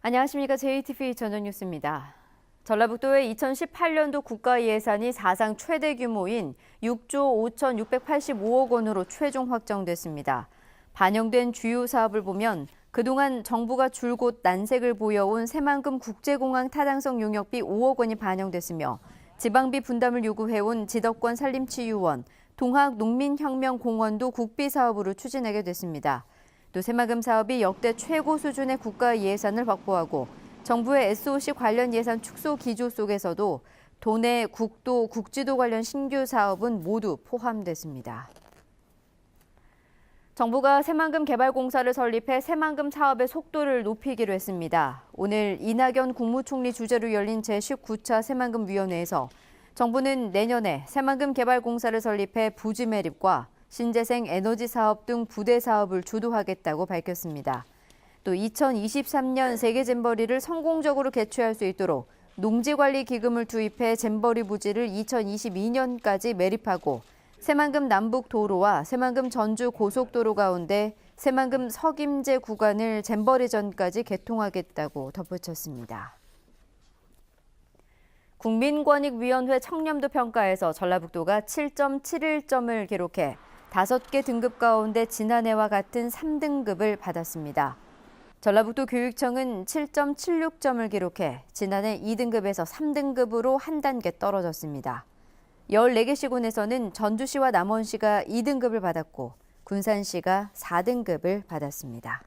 안녕하십니까. JTBC 저녁 뉴스입니다. 전라북도의 2018년도 국가 예산이 사상 최대 규모인 6조 5,685억 원으로 최종 확정됐습니다. 반영된 주요 사업을 보면 그동안 정부가 줄곧 난색을 보여온 새만금 국제공항 타당성 용역비 5억 원이 반영됐으며 지방비 분담을 요구해온 지덕권 산림치유원, 동학농민혁명공원도 국비 사업으로 추진하게 됐습니다. 또 새만금 사업이 역대 최고 수준의 국가 예산을 확보하고 정부의 SOC 관련 예산 축소 기조 속에서도 도내 국도, 국지도 관련 신규 사업은 모두 포함됐습니다. 정부가 새만금 개발공사를 설립해 새만금 사업의 속도를 높이기로 했습니다. 오늘 이낙연 국무총리 주재로 열린 제19차 새만금위원회에서 정부는 내년에 새만금 개발공사를 설립해 부지 매립과 신재생 에너지 사업 등 부대 사업을 주도하겠다고 밝혔습니다. 또 2023년 세계 잼버리를 성공적으로 개최할 수 있도록 농지관리기금을 투입해 잼버리 부지를 2022년까지 매립하고 새만금 남북도로와 새만금 전주 고속도로 가운데 새만금 석임제 구간을 잼버리 전까지 개통하겠다고 덧붙였습니다. 국민권익위원회 청렴도 평가에서 전라북도가 7.71점을 기록해 5개 등급 가운데 지난해와 같은 3등급을 받았습니다. 전라북도 교육청은 7.76점을 기록해 지난해 2등급에서 3등급으로 한 단계 떨어졌습니다. 14개 시군에서는 전주시와 남원시가 2등급을 받았고 군산시가 4등급을 받았습니다.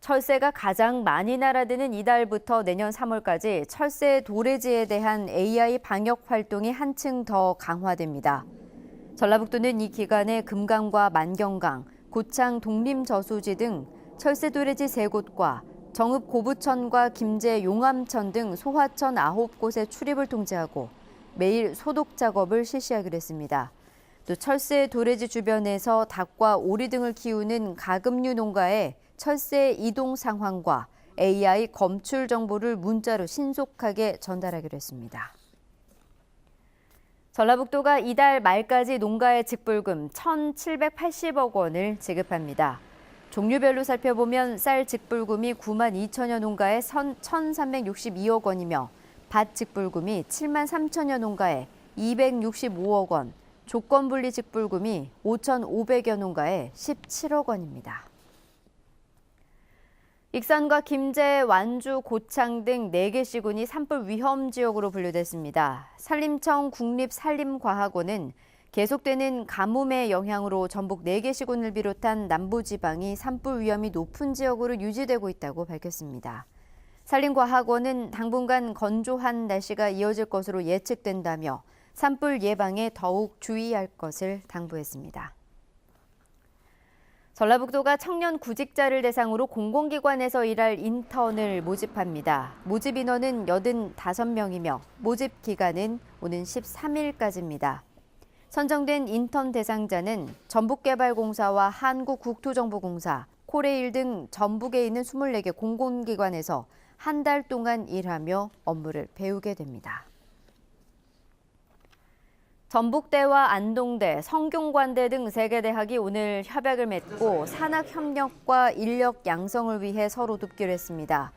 철새가 가장 많이 날아드는 이달부터 내년 3월까지 철새 도래지에 대한 AI 방역 활동이 한층 더 강화됩니다. 전라북도는 이 기간에 금강과 만경강, 고창 독림저수지 등 철새 도래지 3곳과 정읍 고부천과 김제 용암천 등 소하천 9곳의 출입을 통제하고 매일 소독 작업을 실시하기로 했습니다. 또 철새 도래지 주변에서 닭과 오리 등을 키우는 가금류 농가에 철새 이동 상황과 AI 검출 정보를 문자로 신속하게 전달하기로 했습니다. 전라북도가 이달 말까지 농가에 직불금 1,780억 원을 지급합니다. 종류별로 살펴보면 쌀 직불금이 9만 2천여 농가에 1,362억 원이며 밭 직불금이 7만 3천여 농가에 265억 원, 조건분리 직불금이 5,500여 농가에 17억 원입니다. 익산과 김제, 완주, 고창 등 4개 시군이 산불 위험 지역으로 분류됐습니다. 산림청 국립산림과학원은 계속되는 가뭄의 영향으로 전북 4개 시군을 비롯한 남부지방이 산불 위험이 높은 지역으로 유지되고 있다고 밝혔습니다. 산림과학원은 당분간 건조한 날씨가 이어질 것으로 예측된다며 산불 예방에 더욱 주의할 것을 당부했습니다. 전라북도가 청년 구직자를 대상으로 공공기관에서 일할 인턴을 모집합니다. 모집 인원은 85명이며 모집 기간은 오는 13일까지입니다. 선정된 인턴 대상자는 전북개발공사와 한국국토정보공사, 코레일 등 전북에 있는 24개 공공기관에서 한 달 동안 일하며 업무를 배우게 됩니다. 전북대와 안동대, 성균관대 등 3개 대학이 오늘 협약을 맺고 산학협력과 인력 양성을 위해 서로 돕기로 했습니다.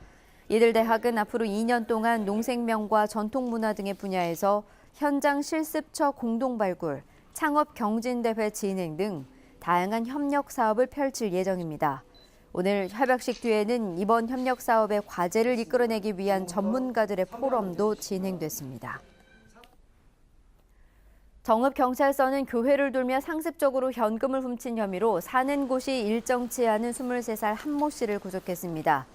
이들 대학은 앞으로 2년 동안 농생명과 전통문화 등의 분야에서 현장 실습처 공동 발굴, 창업 경진대회 진행 등 다양한 협력 사업을 펼칠 예정입니다. 오늘 협약식 뒤에는 이번 협력 사업의 과제를 이끌어내기 위한 전문가들의 포럼도 진행됐습니다. 정읍경찰서는 교회를 돌며 상습적으로 현금을 훔친 혐의로 사는 곳이 일정치 않은 23살 한모 씨를 구속했습니다.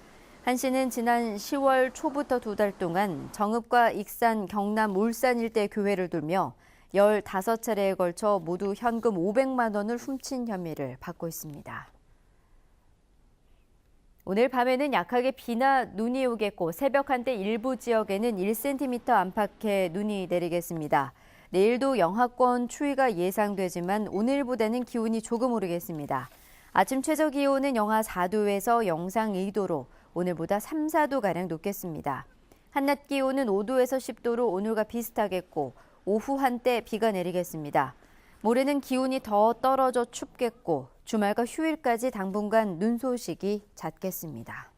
한 씨는 지난 10월 초부터 2달 동안 정읍과 익산, 경남, 울산 일대 교회를 돌며 15차례에 걸쳐 모두 현금 500만 원을 훔친 혐의를 받고 있습니다. 오늘 밤에는 약하게 비나 눈이 오겠고 새벽 한때 일부 지역에는 1cm 안팎의 눈이 내리겠습니다. 내일도 영하권 추위가 예상되지만 오늘보다는 기온이 조금 오르겠습니다. 아침 최저 기온은 영하 4도에서 영상 2도로 오늘보다 3, 4도가량 높겠습니다. 한낮 기온은 5도에서 10도로 오늘과 비슷하겠고 오후 한때 비가 내리겠습니다. 모레는 기온이 더 떨어져 춥겠고 주말과 휴일까지 당분간 눈 소식이 잦겠습니다.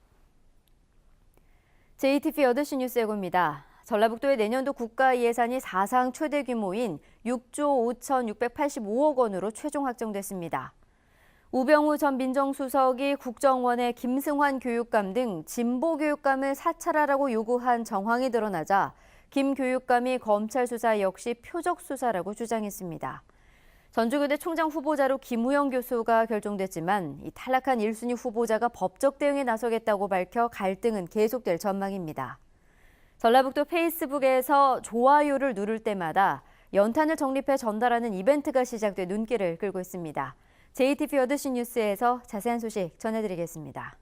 JTBC 8시 뉴스 예고입니다. 전라북도의 내년도 국가 예산이 사상 최대 규모인 6조 5,685억 원으로 최종 확정됐습니다. 우병우 전 민정수석이 국정원의 김승환 교육감 등 진보 교육감을 사찰하라고 요구한 정황이 드러나자 김 교육감이 검찰 수사 역시 표적 수사라고 주장했습니다. 전주교대 총장 후보자로 김우영 교수가 결정됐지만 이 탈락한 1순위 후보자가 법적 대응에 나서겠다고 밝혀 갈등은 계속될 전망입니다. 전라북도 페이스북에서 좋아요를 누를 때마다 연탄을 적립해 전달하는 이벤트가 시작돼 눈길을 끌고 있습니다. JTBC 8시 뉴스에서 자세한 소식 전해드리겠습니다.